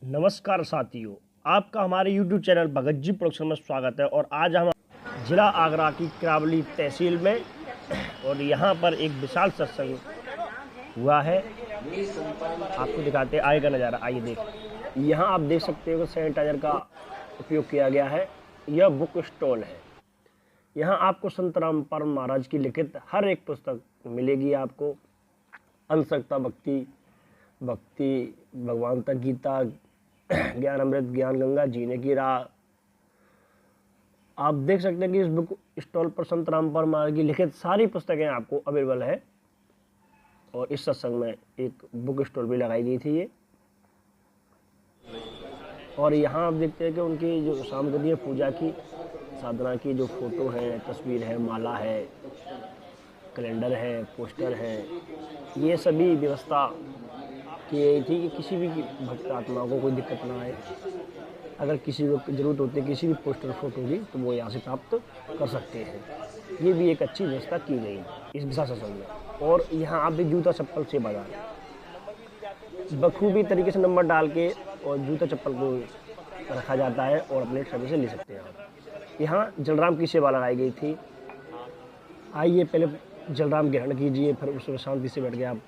नमस्कार साथियों, आपका हमारे YouTube channel Bhagat ji production में स्वागत है। और आज हम जिला आगरा की करावली तहसील में और यहाँ पर एक विशाल सत्संग हुआ है। आपको दिखाते हैं आगे का नज़ारा। आइए देख, यहाँ आप देख सकते हो सैनिटाइजर का उपयोग किया गया है। यह बुक स्टॉल है। यहाँ आपको संत रामपाल महाराज की लिखित हर एक पुस्तक मिलेगी। आपको अंतरंगता, भक्ति, भगवान तक, गीता, ज्ञान अमृत, ज्ञान गंगा, जीने की राह। आप देख सकते हैं कि इस बुक स्टॉल पर संत रामपाल महाराज की लिखित सारी पुस्तकें आपको अवेलेबल है। और इस सत्संग में एक बुक स्टॉल भी लगाई गई थी ये। और यहाँ आप देखते हैं कि उनकी जो सामग्री है, पूजा की, साधना की, जो फोटो है, तस्वीर है, माला है, कैलेंडर है, पोस्टर है, ये सभी व्यवस्था की गई थी कि किसी भी भक्त आत्मा को कोई दिक्कत ना आए। अगर किसी को ज़रूरत होती है किसी भी पोस्टर फोटो की, तो वो यहाँ से प्राप्त कर सकते हैं। ये भी एक अच्छी व्यवस्था की गई इस विशाल सत्संग में। और यहाँ आप भी जूता चप्पल से बाजार बखूबी तरीके से नंबर डाल के और जूता चप्पल को रखा जाता है और अपने समय से ले सकते हैं आप। यहाँ जलराम की सेवा लगाई गई थी। आइए पहले जलराम ग्रहण कीजिए, फिर उसमें शांति से बैठ के आप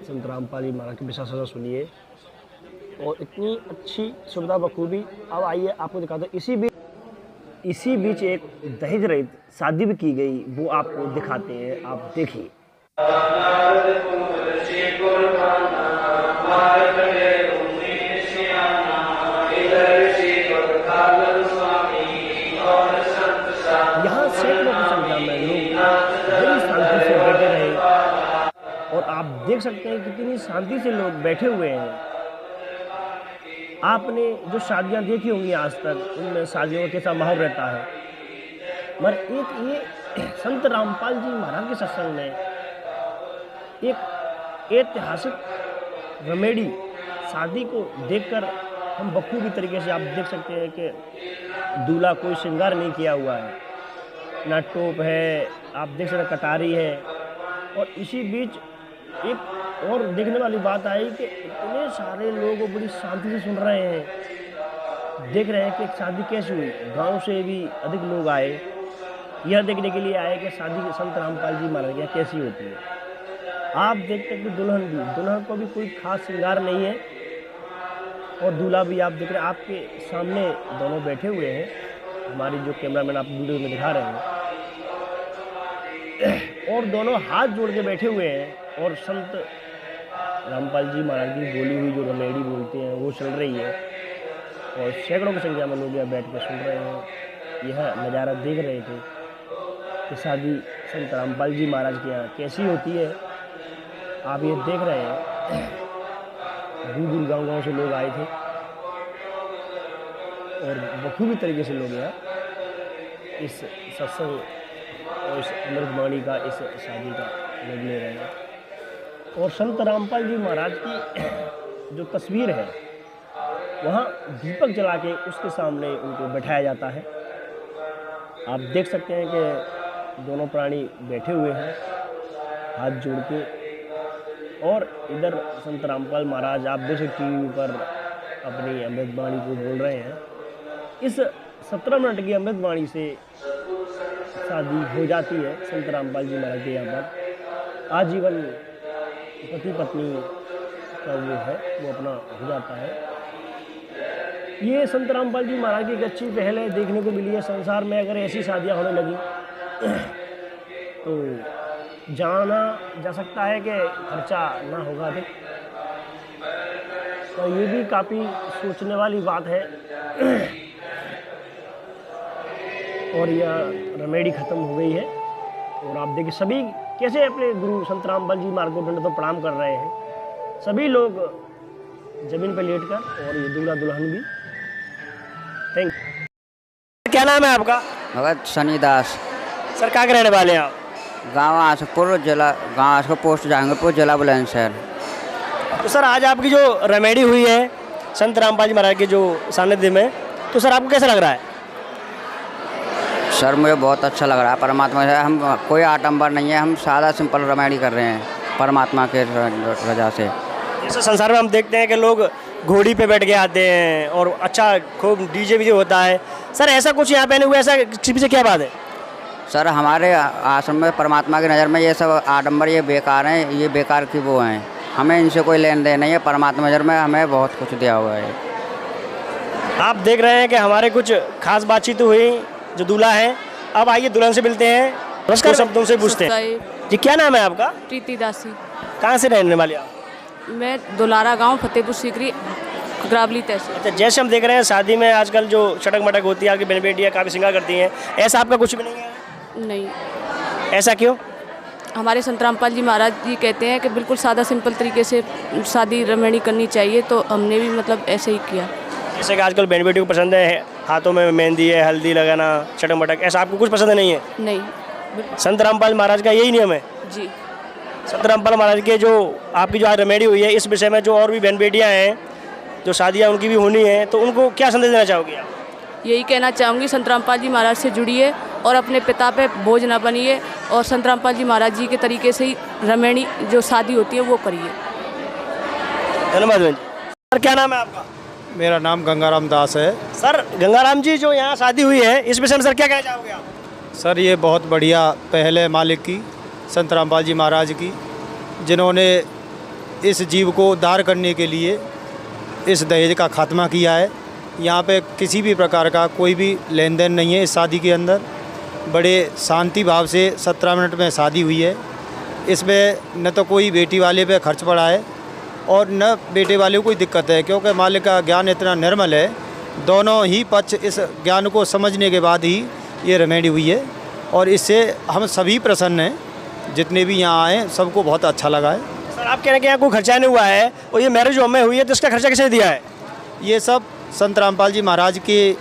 संत रामपाल जी महाराज की विशाल सत्संग सुनिए। और इतनी अच्छी सुविधा बखूबी। अब आइए आपको दिखाता हूँ। इसी बीच एक दहेज रहित शादी भी की गई, वो आपको दिखाते हैं। आप देखिए। यहाँ सैकड़ों की संख्या में लोग बड़ी शांति से बैठे रहे। और आप देख सकते हैं कितनी शांति से लोग बैठे हुए हैं। आपने जो शादियां देखी होंगी आज तक, उनमें शादियों का कैसा माहौल रहता है, मगर एक ये संत रामपाल जी महाराज के सत्संग में एक ऐतिहासिक रमेडी शादी को देखकर हम बखूबी तरीके से आप देख सकते हैं कि दूल्हा कोई श्रृंगार नहीं किया हुआ है, ना टोप है, आप देख सकते हैं कटारी है। और इसी बीच एक और देखने वाली बात आई कि इतने सारे लोग बड़ी शांति से सुन रहे हैं, देख रहे हैं कि शादी कैसी हुई। गांव से भी अधिक लोग आए, यह देखने के लिए आए कि शादी संत रामपाल जी महाराज की कैसी होती है। आप देखते हैं कि दुल्हन को भी कोई खास श्रृंगार नहीं है, और दूल्हा भी आप देख रहे हैं, आपके सामने दोनों बैठे हुए हैं। हमारी जो कैमरामैन आप वीडियो में दिखा रहे हैं, और दोनों हाथ जोड़ के बैठे हुए हैं। और संत रामपाल जी महाराज की बोली हुई जो रमेडी बोलते हैं वो चल रही है। और सैकड़ों की संख्या में लोग यहाँ बैठ कर सुन रहे हैं, यह नज़ारा देख रहे थे कि शादी संत रामपाल जी महाराज के यहाँ कैसी होती है। आप ये देख रहे हैं, दूर गाँव से लोग आए थे और बखूबी तरीके से लोग यहाँ इस सत्संग और इस अमृतवाणी का, इस शादी का आनंद ले रहे हैं। और संत रामपाल जी महाराज की जो तस्वीर है, वहाँ दीपक जला के उसके सामने उनको बैठाया जाता है। आप देख सकते हैं कि दोनों प्राणी बैठे हुए हैं हाथ जोड़ के। और इधर संत रामपाल महाराज आप देख सकते टीवी पर अपनी अमृतवाणी को बोल रहे हैं। इस 17 मिनट की अमृतवाणी से शादी हो जाती है संत रामपाल जी महाराज के यहाँ पर। आजीवन पति पत्नी का वो है, वो अपना हो जाता है। ये संत रामपाल जी महाराज की एक अच्छी पहल है, देखने को मिली है। संसार में अगर ऐसी शादियाँ होने लगी तो जाना जा सकता है कि खर्चा ना होगा अधिक। तो ये भी काफ़ी सोचने वाली बात है। और यह रमेडी ख़त्म हो गई है। और आप देखिए सभी कैसे अपने गुरु संत रामपाल जी महाराज को दंड तो प्रणाम कर रहे हैं। सभी लोग जमीन पर लेटकर, और ये दूल्हा दुल्हन भी। Thank you. क्या नाम है आपका? भगत शनिदास। सर कहाँ के रहने वाले हैं आप? गाँव आशकपुर, जिला गाँव आशकपुर, पोस्ट जहांगीरपुर, जिला बुलंदशहर। तो सर आज आपकी जो रमेडी हुई है संत रामपाल जी महाराज के जो सानिध्य में, तो सर आपको कैसा लग रहा है? सर मुझे बहुत अच्छा लग रहा है। परमात्मा से हम कोई आडंबर नहीं है, हम सादा सिंपल रमेडी कर रहे हैं परमात्मा के रजा से। इस संसार में हम देखते हैं कि लोग घोड़ी पे बैठ के आते हैं और अच्छा खूब डीजे वीजे होता है। सर ऐसा कुछ यहाँ पे नहीं हुआ, ऐसा इसके पीछे क्या बात है? सर हमारे आश्रम में परमात्मा की नज़र में ये सब आडंबर ये बेकार हैं, ये बेकार की वो हैं। हमें इनसे कोई लेन देन नहीं है। परमात्मा की नज़र में हमें बहुत कुछ दिया हुआ है। आप देख रहे हैं कि हमारे कुछ खास बातचीत हुई जो दूल्हा है। अब आइए दुल्हन से मिलते हैं। नमस्कार, सब तुमसे पूछते हैं जी, क्या नाम है आपका? प्रीति दासी। कहाँ से रहने वाले आप? मैं दुलारा गांव फतेहपुर सीकरी ग्रावली तहसील। अच्छा, जैसे हम देख रहे हैं शादी में आजकल जो चटक मटक होती है, आपकी बहन बेटियाँ काफ़ी श्रृंगार करती हैं, ऐसा आपका कुछ भी नहीं है? नहीं, ऐसा क्यों? हमारे संत रामपाल जी महाराज जी कहते हैं कि बिल्कुल सादा सिंपल तरीके से शादी रमणी करनी चाहिए, तो हमने भी मतलब ऐसे ही किया। जैसे कि आजकल बहन बेटी को पसंद है हाथों में मेहंदी है, हल्दी लगाना, चटक मटक, ऐसा आपको कुछ पसंद नहीं है? नहीं। संत रामपाल महाराज का यही नियम है जी। संत रामपाल महाराज के जो आपकी जो आज रेमेडी हुई है, इस विषय में जो और भी बहन बेटियाँ हैं जो शादियाँ उनकी भी होनी है, तो उनको क्या संदेश देना चाहोगे आप? यही कहना चाहूँगी, संत रामपाल जी महाराज से जुड़िए और अपने पिता पे बोझ ना बनिए और संत रामपाल जी महाराज जी के तरीके से ही रमणी जो शादी होती है वो करिए। धन्यवाद बहन जी। सर क्या नाम है आपका? मेरा नाम गंगाराम दास है। सर गंगाराम जी, जो यहाँ शादी हुई है इस विषय में सर क्या कहना चाहोगे आप? सर ये बहुत बढ़िया पहल है मालिक की, संत रामपाल जी महाराज की, जिन्होंने इस जीव को उद्धार करने के लिए इस दहेज का खात्मा किया है। यहाँ पे किसी भी प्रकार का कोई भी लेन देन नहीं है। इस शादी के अंदर बड़े शांति भाव से 17 मिनट में शादी हुई है। इसमें न तो कोई बेटी वाले पे खर्च पड़ा है और न बेटे वाले को कोई दिक्कत है, क्योंकि मालिक का ज्ञान इतना निर्मल है। दोनों ही पक्ष इस ज्ञान को समझने के बाद ही ये रेमेडी हुई है और इससे हम सभी प्रसन्न हैं। जितने भी यहाँ आए सबको बहुत अच्छा लगा है। सर आप कह रहे हैं कि यहाँ कोई खर्चा नहीं हुआ है और ये मैरिज होम में हुई है, तो इसका खर्चा किसने दिया है? ये सब संत रामपाल जी महाराज के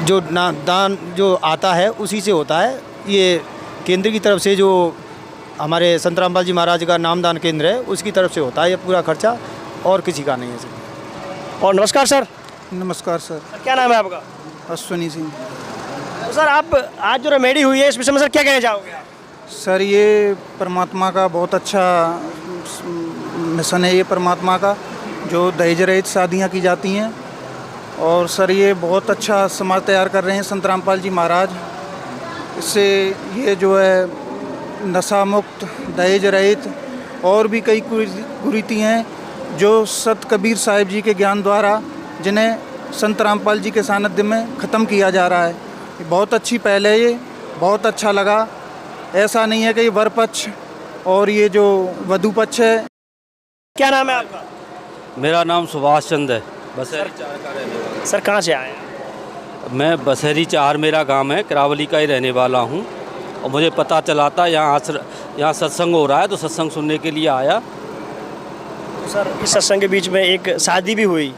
जो दान जो आता है उसी से होता है। ये केंद्र की तरफ से जो हमारे संत रामपाल जी महाराज का नामदान केंद्र है उसकी तरफ से होता है ये पूरा खर्चा, और किसी का नहीं है सर। और नमस्कार सर। नमस्कार सर। सर क्या नाम है आपका? अश्वनी सिंह। तो सर आप आज जो रेमेडी हुई है इस विषय में सर क्या कहना चाहोगे आप? सर ये परमात्मा का बहुत अच्छा मिशन है, ये परमात्मा का जो दहेज रहित शादियाँ की जाती हैं। और सर ये बहुत अच्छा समाज तैयार कर रहे हैं संत रामपाल जी महाराज। इससे ये जो है नशा मुक्त, दहेज रहित और भी कई कुरीति हैं जो संत कबीर साहिब जी के ज्ञान द्वारा जिन्हें संत रामपाल जी के सानिध्य में ख़त्म किया जा रहा है। ये बहुत अच्छी पहल है, ये बहुत अच्छा लगा। ऐसा नहीं है कि ये वर पक्ष और ये जो वधू पक्ष है। क्या नाम है आपका? मेरा नाम सुभाष चंद है, बसेरी 4 का रहने वाला। सर कहाँ से आए? मैं बसेरी 4 मेरा गांव है, करावली का ही रहने वाला हूं। और मुझे पता चला था यहाँ सत्संग हो रहा है, तो सत्संग सुनने के लिए आया। तो सर इस सत्संग के बीच में एक शादी भी हुई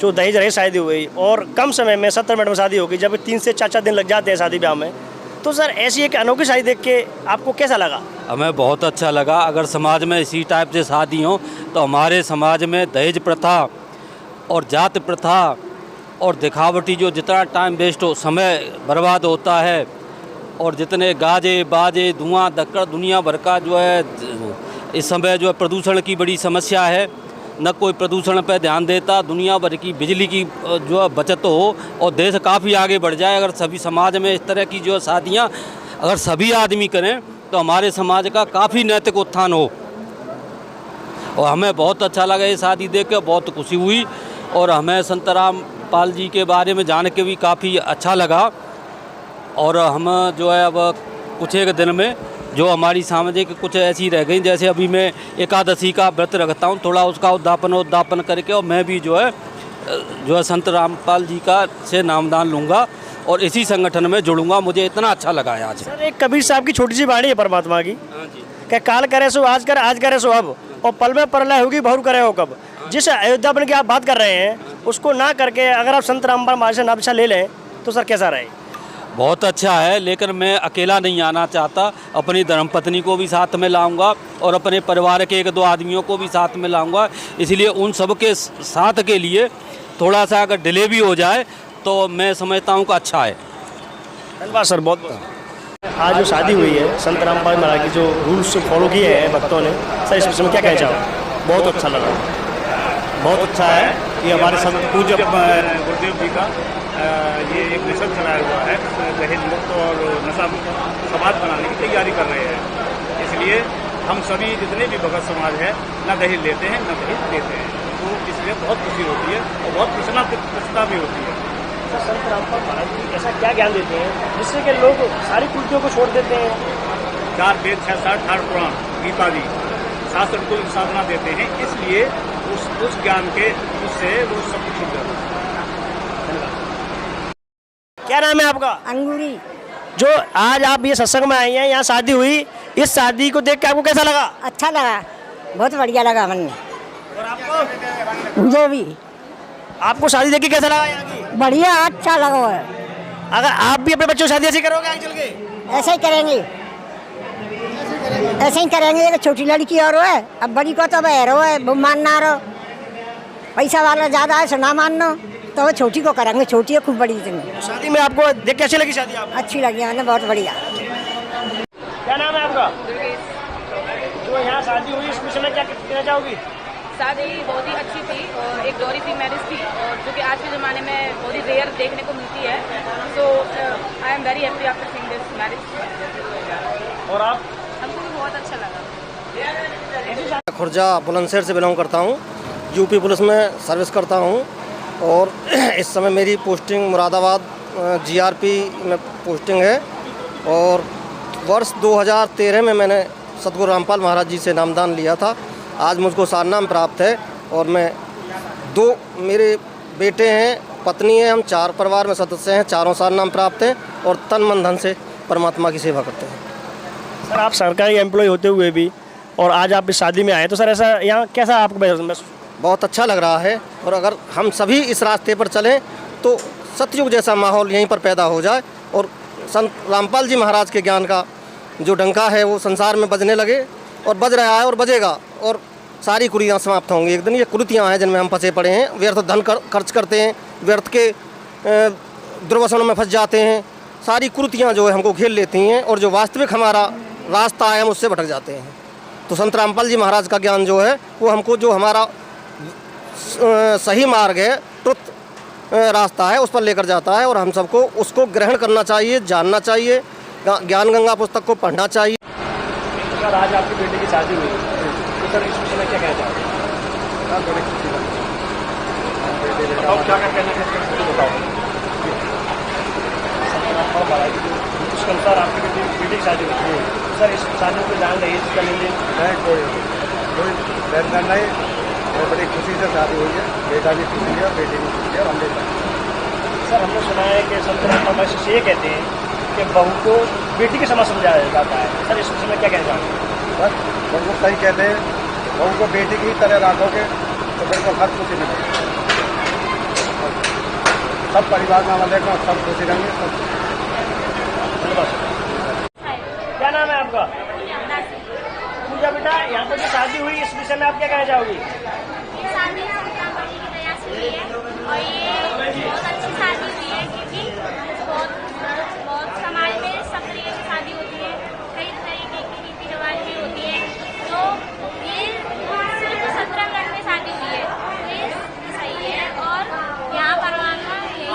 जो दहेज रहित शादी हुई और कम समय में 70 मिनट में शादी होगी, जब 3 से 4 दिन लग जाते हैं शादी ब्याह में। तो सर ऐसी एक अनोखी शादी देख के आपको कैसा लगा? हमें बहुत अच्छा लगा। अगर समाज में इसी टाइप से शादी हो तो हमारे समाज में दहेज प्रथा और जात प्रथा और दिखावटी जो जितना टाइम वेस्ट हो, समय बर्बाद होता है, और जितने गाजे बाजे धुआं धक्कड़ दुनिया भर का जो है इस समय जो है प्रदूषण की बड़ी समस्या है। न कोई प्रदूषण पर ध्यान देता, दुनिया भर की बिजली की जो है बचत हो और देश काफ़ी आगे बढ़ जाए। अगर सभी समाज में इस तरह की जो शादियाँ अगर सभी आदमी करें तो हमारे समाज का काफ़ी नैतिक उत्थान हो। और हमें बहुत अच्छा लगा ये शादी देख के, बहुत खुशी हुई। और हमें संत रामपाल जी के बारे में जान के भी काफ़ी अच्छा लगा। और हम जो है अब कुछ एक दिन में जो हमारी सामाजिक कुछ ऐसी रह गई, जैसे अभी मैं एकादशी का व्रत रखता हूँ, थोड़ा उसका उद्यापन करके और मैं भी जो है संत रामपाल जी का से नामदान लूँगा और इसी संगठन में जुड़ूंगा। मुझे इतना अच्छा लगा है आज। सर एक कबीर साहब की छोटी सी वाणी है परमात्मा की, क्या काल करे सो आज कर, आज करे सो अब, और पल में परलय होगी बहुर करे हो कब। जिस अयोध्यापन की आप बात कर रहे हैं उसको ना करके अगर आप संत रामपाल महाराज से नामशा ले लें तो सर कैसा रहे? बहुत अच्छा है, लेकिन मैं अकेला नहीं आना चाहता। अपनी धर्मपत्नी को भी साथ में लाऊंगा और अपने परिवार के 1-2 आदमियों को भी साथ में लाऊंगा। इसलिए उन सब के साथ के लिए थोड़ा सा अगर डिले भी हो जाए तो मैं समझता हूँ कि अच्छा है। धन्यवाद सर, बहुत बहुत। आज जो शादी हुई है संत रामपाल महाराज की, जो रूल्स फॉलो किए हैं भक्तों ने, सर इस विषय में क्या कहना चाहोगे? बहुत अच्छा लगा। बहुत अच्छा है कि हमारे संत पूज्य गुरुदेव जी का ये एक मिशन चलाया हुआ है, दहेज मुक्त और नशा मुक्त समाज बनाने की तैयारी कर रहे हैं। इसलिए हम सभी जितने भी भगत समाज है न दहेज लेते हैं न दहेज देते हैं, तो इसलिए बहुत खुशी होती है और बहुत प्रसन्नता भी होती है। सर, संत रामपाल महाराज जी ऐसा क्या ज्ञान देते हैं जिससे कि लोग सारी कुर्तियों को छोड़ देते हैं? 4 वेद 6 शास्त्र 8 पुराण गीता जी शास्त्र को साधना देते हैं, इसलिए उस ज्ञान के उससे वो सब कुछ छूट जाता है। क्या नाम है आपका? अंगूरी। जो आज आप ये सत्संग में आई हैं, यहाँ शादी हुई, इस शादी को देख के आपको कैसा लगा? अच्छा लगा, बहुत बढ़िया लगा मन। और आपको? मुझे भी। आपको शादी देख के कैसा लगा यहाँ की? बढ़िया, अच्छा लगा है। अगर आप भी अपने बच्चों की शादी ऐसे करोगे आगे चल के? ऐसे ही करेंगे, ऐसे ही करेंगे। एक छोटी लड़की और है, अब बड़ी को तो बहरो है, वो मानना रहो। पैसा वाला ज़्यादा है, सुना मानो तो वो छोटी को करेंगे। छोटी है खूब बड़ी इतनी। शादी में आपको देख के अच्छी लगी शादी? आप अच्छी लगी मैंने, बहुत बढ़िया। क्या नाम है आपका? जो यहाँ शादी हुई इस विषय में क्या कहना चाहोगी? शादी बहुत ही अच्छी थी और एक डोरी फ्री मैरिज थी, और जो कि आज के ज़माने में बहुत ही रेयर देखने को मिलती है। So I am very happy after seeing this marriage. और आप? हमको भी बहुत अच्छा लगा। खुर्जा बुलंदशहर से बिलोंग करता हूँ, यूपी पुलिस में सर्विस करता हूँ और इस समय मेरी पोस्टिंग मुरादाबाद जीआरपी में पोस्टिंग है। और वर्ष 2013 में मैंने सतगुरु रामपाल महाराज जी से नामदान लिया था। आज मुझको सारनाम प्राप्त है और मैं 2 मेरे बेटे हैं, पत्नी है, हम 4 परिवार में सदस्य हैं, चारों सारनाम प्राप्त हैं और तन मन धन से परमात्मा की सेवा करते हैं। सर, आप सरकारी एम्प्लॉय होते हुए भी और आज आप इस शादी में आए, तो सर ऐसा यहाँ कैसा आपको महसूस? बहुत अच्छा लग रहा है, और अगर हम सभी इस रास्ते पर चलें तो सतयुग जैसा माहौल यहीं पर पैदा हो जाए और संत रामपाल जी महाराज के ज्ञान का जो डंका है वो संसार में बजने लगे और बज रहा है और बजेगा, और सारी कुरीतियाँ समाप्त होंगी एक दिन। ये कुरीतियाँ हैं जिनमें हम फंसे पड़े हैं, व्यर्थ धन खर्च करते हैं, व्यर्थ के दुर्व्यसनों में फंस जाते हैं, सारी कुरीतियाँ जो है हमको घेर लेती हैं और जो वास्तविक हमारा रास्ता है हम उससे भटक जाते हैं। तो संत रामपाल जी महाराज का ज्ञान जो है वो हमको जो हमारा सही मार्ग है, ट्रुथ रास्ता है, उस पर लेकर जाता है और हम सबको उसको ग्रहण करना चाहिए, जानना चाहिए, ज्ञान गंगा पुस्तक को पढ़ना चाहिए। सर, आज आपकी बेटी की शादी हुई, तो सर इस विषय में क्या कहना चाहोगे? बताओ क्या क्या कहना चाहते हैं, बताओ। उसके अनुसार आपकी बेटी की शादी हुई, सर इस शादी को जान रही है, इसका लेन कोई टेंशन नहीं, बहुत बड़ी खुशी से शादी हुई है। बेटा भी खुशी है, बेटी भी खुशी है, हम भी। सर, हमने सुना है कि संत रामपाल जी ये कहते हैं कि बहू को बेटी के समान समझाया जाता है। सर इस विषय में क्या कहना चाहोगे? बस बिल्कुल सही कहते हैं, बहू को बेटी की तरह रखोगे तो बिल्कुल हर खुशी मिलेगी। सब परिवार में हमारे देखो सब खुशी रहेंगे, सब। क्या नाम है आपका? पूजा बेटा, यहाँ पर जो शादी हुई इस विषय में आप क्या कहना चाहोगी? ये शादी संतरामपाल की दया से हुई है और ये बहुत अच्छी शादी हुई है, क्योंकि बहुत समाज में सब तरीके की शादी होती है, कई तरीके की रीति रिवाज भी होती है, तो ये सिर्फ सतरंग में शादी हुई है, ये सही है। और यहाँ परमात्मा यही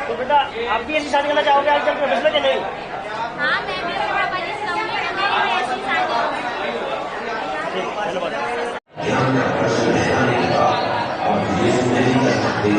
तो बेटा आप भी ऐसी शादी करना चाहोगे आजकल के फैसले के नहीं? हाँ, मैं भी पापा जी से कहूँगी कि मेरी ऐसी शादी हो। धन्यवाद। ध्यान रखकर समझाने का और ये नहीं कर सकते।